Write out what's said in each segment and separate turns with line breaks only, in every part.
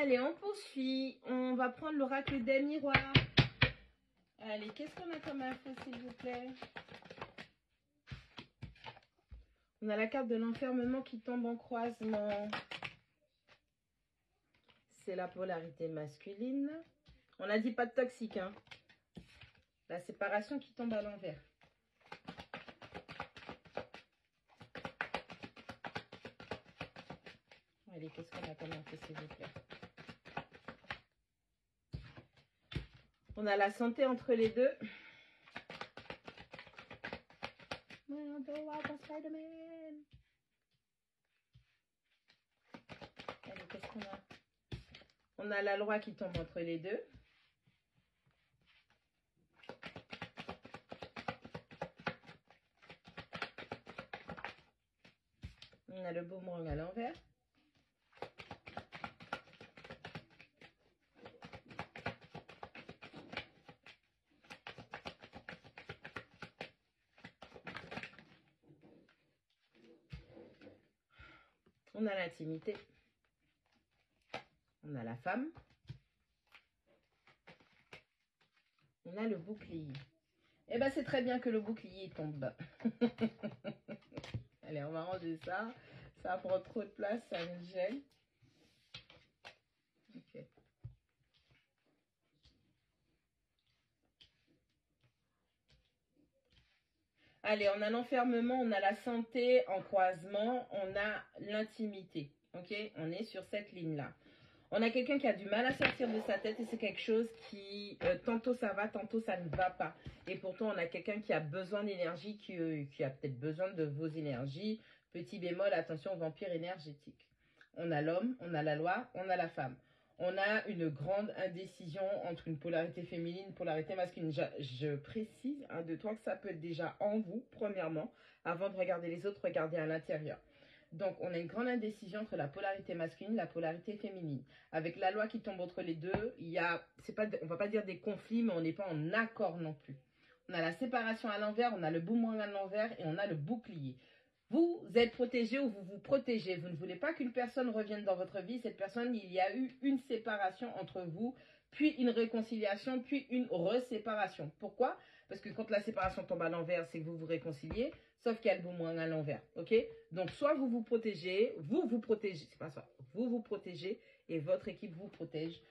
Allez, on poursuit. On va prendre l'oracle des miroirs. Allez, qu'est-ce qu'on a comme info, s'il vous plaît? On a la carte de l'enfermement qui tombe en croisement. C'est la polarité masculine. On n'a dit pas de toxique, hein. La séparation qui tombe à l'envers. Allez, qu'est-ce qu'on a comme info, s'il vous plaît? On a la santé entre les deux. Allez, qu'est-ce qu'on a? On a la loi qui tombe entre les deux. On a le boomerang à l'envers. On a l'intimité. On a la femme. On a le bouclier. Eh bien, c'est très bien que le bouclier tombe. Allez, on va ranger ça. Ça prend trop de place, ça me gêne. Ok. Allez, on a l'enfermement, on a la santé en croisement, on a l'intimité. Ok, on est sur cette ligne-là. On a quelqu'un qui a du mal à sortir de sa tête et c'est quelque chose qui, tantôt ça va, tantôt ça ne va pas. Et pourtant, on a quelqu'un qui a besoin d'énergie, qui a peut-être besoin de vos énergies. Petit bémol, attention au vampire énergétique. On a l'homme, on a la loi, on a la femme. On a une grande indécision entre une polarité féminine et une polarité masculine. Je précise, 1, 2, 3, que ça peut être déjà en vous, premièrement. Avant de regarder les autres, regardez à l'intérieur. Donc, on a une grande indécision entre la polarité masculine et la polarité féminine. Avec la loi qui tombe entre les deux, il y a, on va pas dire des conflits, mais on n'est pas en accord non plus. On a la séparation à l'envers, on a le boomerang à l'envers et on a le bouclier. Vous êtes protégé ou vous vous protégez. Vous ne voulez pas qu'une personne revienne dans votre vie. Cette personne, il y a eu une séparation entre vous, puis une réconciliation, puis une reséparation. Pourquoi? Parce que quand la séparation tombe à l'envers, c'est que vous vous réconciliez, sauf qu'il y a le boomerang à l'envers. Ok? Donc, soit vous vous protégez, c'est pas ça, vous vous protégez et votre équipe vous protège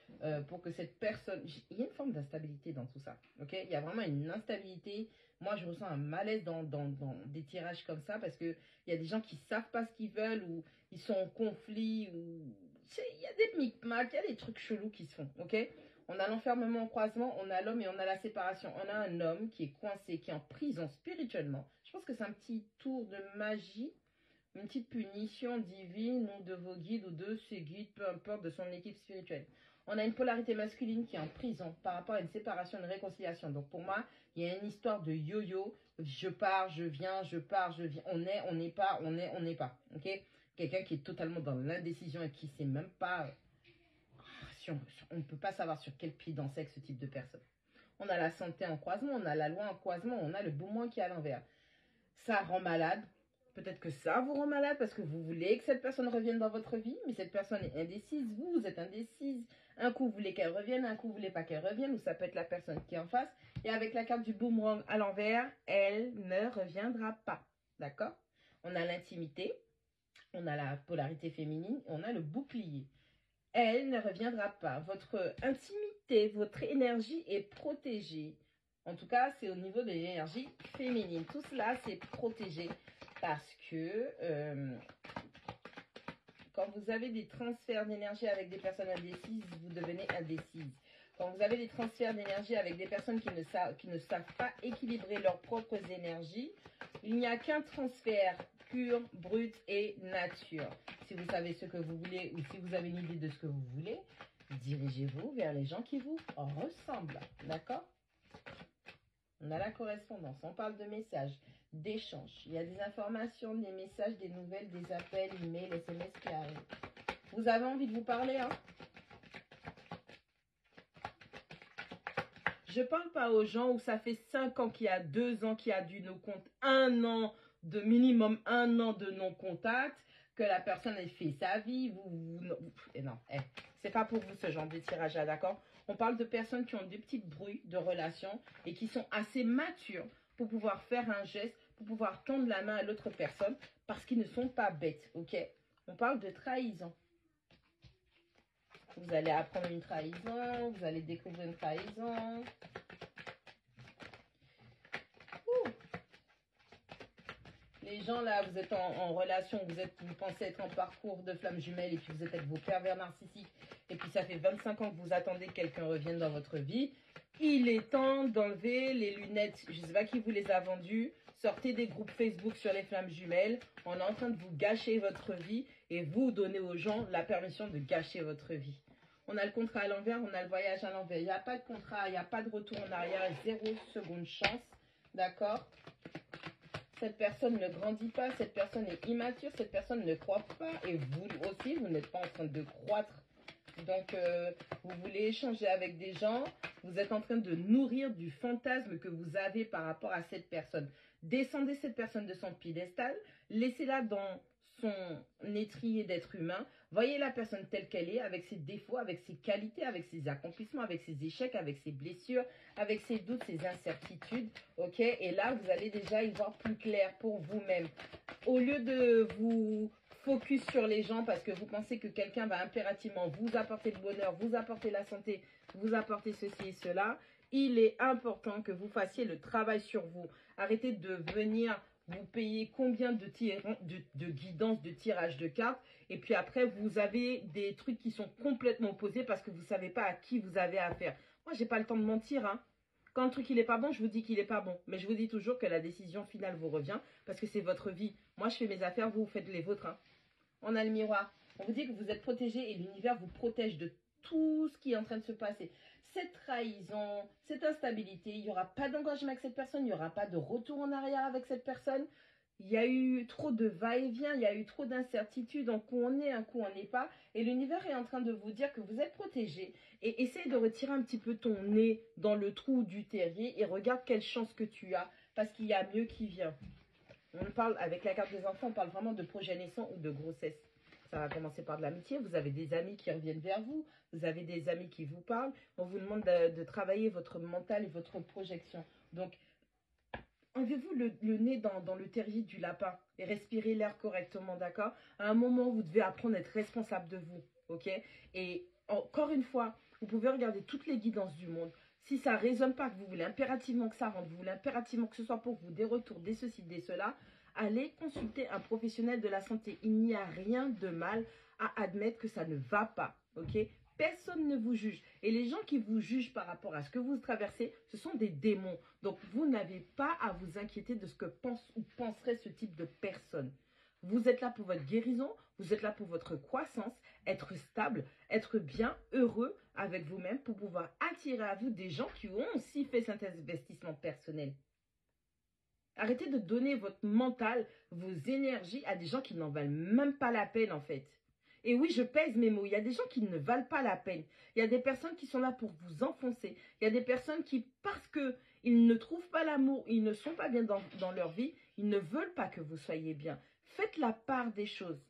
pour que cette personne... Il y a une forme d'instabilité dans tout ça. Ok? Il y a vraiment une instabilité. Moi, je ressens un malaise dans des tirages comme ça parce qu'il y a des gens qui ne savent pas ce qu'ils veulent ou ils sont en conflit. Ou... Il y a des micmacs, il y a des trucs chelous qui se font. Ok? On a l'enfermement en croisement, on a l'homme et on a la séparation. On a un homme qui est coincé, qui est en prison spirituellement. Je pense que c'est un petit tour de magie, une petite punition divine ou de vos guides ou de ses guides, peu importe, de son équipe spirituelle. On a une polarité masculine qui est en prison par rapport à une séparation, une réconciliation. Donc pour moi, il y a une histoire de yo-yo. Je pars, je viens, je pars, je viens. On est, on n'est pas, on est, on n'est pas. Ok? Quelqu'un qui est totalement dans l'indécision et qui ne sait même pas... on ne peut pas savoir sur quel pied danser avec ce type de personne. On a la santé en croisement, on a la loi en croisement, on a le boomerang qui est à l'envers. Ça rend malade. Peut-être que ça vous rend malade parce que vous voulez que cette personne revienne dans votre vie, mais cette personne est indécise. Vous êtes indécise. Un coup, vous voulez qu'elle revienne, un coup, vous voulez pas qu'elle revienne, ou ça peut être la personne qui est en face. Et avec la carte du boomerang à l'envers, elle ne reviendra pas. D'accord? On a l'intimité, on a la polarité féminine, et on a le bouclier. Elle ne reviendra pas. Votre intimité, votre énergie est protégée. En tout cas, c'est au niveau de l'énergie féminine. Tout cela, c'est protégé parce que quand vous avez des transferts d'énergie avec des personnes indécises, vous devenez indécise. Quand vous avez des transferts d'énergie avec des personnes qui ne savent pas équilibrer leurs propres énergies, il n'y a qu'un transfert pur, brut et nature. Si vous savez ce que vous voulez ou si vous avez une idée de ce que vous voulez, dirigez-vous vers les gens qui vous ressemblent. D'accord? On a la correspondance, on parle de messages, d'échanges. Il y a des informations, des messages, des nouvelles, des appels, emails, SMS qui arrivent. Vous avez envie de vous parler, hein? Je parle pas aux gens où ça fait 5 ans qu'il y a 2 ans qu'il y a du no-contact, 1 an de minimum, 1 an de non-contact, que la personne ait fait sa vie, non, C'est pas pour vous ce genre de tirage-là, d'accord? On parle de personnes qui ont des petites bruits de relations et qui sont assez matures pour pouvoir faire un geste, pour pouvoir tendre la main à l'autre personne parce qu'ils ne sont pas bêtes, ok? On parle de trahison. Vous allez apprendre une trahison, vous allez découvrir une trahison. Ouh. Les gens là, vous êtes en relation, vous pensez être en parcours de flamme jumelle et puis vous êtes avec vos pervers narcissiques et puis ça fait 25 ans que vous attendez que quelqu'un revienne dans votre vie. Il est temps d'enlever les lunettes, je ne sais pas qui vous les a vendues. Sortez des groupes Facebook sur les flammes jumelles. On est en train de vous gâcher votre vie et vous donnez aux gens la permission de gâcher votre vie. On a le contrat à l'envers, on a le voyage à l'envers. Il n'y a pas de contrat, il n'y a pas de retour en arrière, 0 seconde chance. D'accord? Cette personne ne grandit pas, cette personne est immature, cette personne ne croit pas. Et vous aussi, vous n'êtes pas en train de croître. Donc, vous voulez échanger avec des gens, vous êtes en train de nourrir du fantasme que vous avez par rapport à cette personne. Descendez cette personne de son piédestal, laissez-la dans son étrier d'être humain. Voyez la personne telle qu'elle est, avec ses défauts, avec ses qualités, avec ses accomplissements, avec ses échecs, avec ses blessures, avec ses doutes, ses incertitudes. Ok? Et là, vous allez déjà y voir plus clair pour vous-même. Au lieu de vous focus sur les gens parce que vous pensez que quelqu'un va impérativement vous apporter le bonheur, vous apporter la santé, vous apporter ceci et cela, il est important que vous fassiez le travail sur vous. Arrêtez de venir vous payer combien de guidance, de tirage de cartes. Et puis après, vous avez des trucs qui sont complètement opposés parce que vous ne savez pas à qui vous avez affaire. Moi, j'ai pas le temps de mentir. Hein. Quand un truc il n'est pas bon, je vous dis qu'il n'est pas bon. Mais je vous dis toujours que la décision finale vous revient parce que c'est votre vie. Moi, je fais mes affaires, vous faites les vôtres. Hein. On a le miroir. On vous dit que vous êtes protégé et l'univers vous protège de tout ce qui est en train de se passer. Cette trahison, cette instabilité, il n'y aura pas d'engagement avec cette personne, il n'y aura pas de retour en arrière avec cette personne. Il y a eu trop de va-et-vient, il y a eu trop d'incertitudes, un coup on est, un coup on n'est pas. Et l'univers est en train de vous dire que vous êtes protégé. Et essaye de retirer un petit peu ton nez dans le trou du terrier et regarde quelle chance que tu as, parce qu'il y a mieux qui vient. On parle, avec la carte des enfants, on parle vraiment de projet naissant ou de grossesse. Ça va commencer par de l'amitié. Vous avez des amis qui reviennent vers vous. Vous avez des amis qui vous parlent. On vous demande de travailler votre mental et votre projection. Donc, enlevez-vous le nez dans le terrier du lapin et respirez l'air correctement, d'accord? À un moment, vous devez apprendre à être responsable de vous, ok? Et encore une fois, vous pouvez regarder toutes les guidances du monde. Si ça ne résonne pas, que vous voulez impérativement que ça rentre, vous voulez impérativement que ce soit pour vous des retours, des ceci, des cela, allez consulter un professionnel de la santé. Il n'y a rien de mal à admettre que ça ne va pas, ok? Personne ne vous juge. Et les gens qui vous jugent par rapport à ce que vous traversez, ce sont des démons. Donc, vous n'avez pas à vous inquiéter de ce que pense ou penserait ce type de personne. Vous êtes là pour votre guérison, vous êtes là pour votre croissance, être stable, être bien, heureux avec vous-même pour pouvoir attirer à vous des gens qui ont aussi fait cet investissement personnel. Arrêtez de donner votre mental, vos énergies à des gens qui n'en valent même pas la peine en fait. Et oui, je pèse mes mots. Il y a des gens qui ne valent pas la peine. Il y a des personnes qui sont là pour vous enfoncer. Il y a des personnes qui, parce qu'ils ne trouvent pas l'amour, ils ne sont pas bien dans leur vie, ils ne veulent pas que vous soyez bien. Faites la part des choses.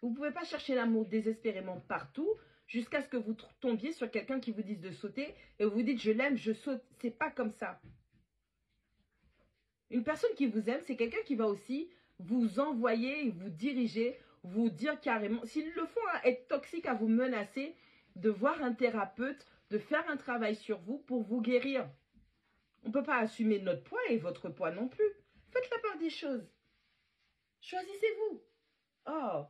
Vous ne pouvez pas chercher l'amour désespérément partout jusqu'à ce que vous tombiez sur quelqu'un qui vous dise de sauter et vous dites je l'aime, je saute. C'est pas comme ça. Une personne qui vous aime, c'est quelqu'un qui va aussi vous envoyer, vous diriger, vous dire carrément, s'ils le font, être toxique, à vous menacer, de voir un thérapeute, de faire un travail sur vous pour vous guérir. On ne peut pas assumer notre poids et votre poids non plus. Faites la part des choses. Choisissez-vous. Oh.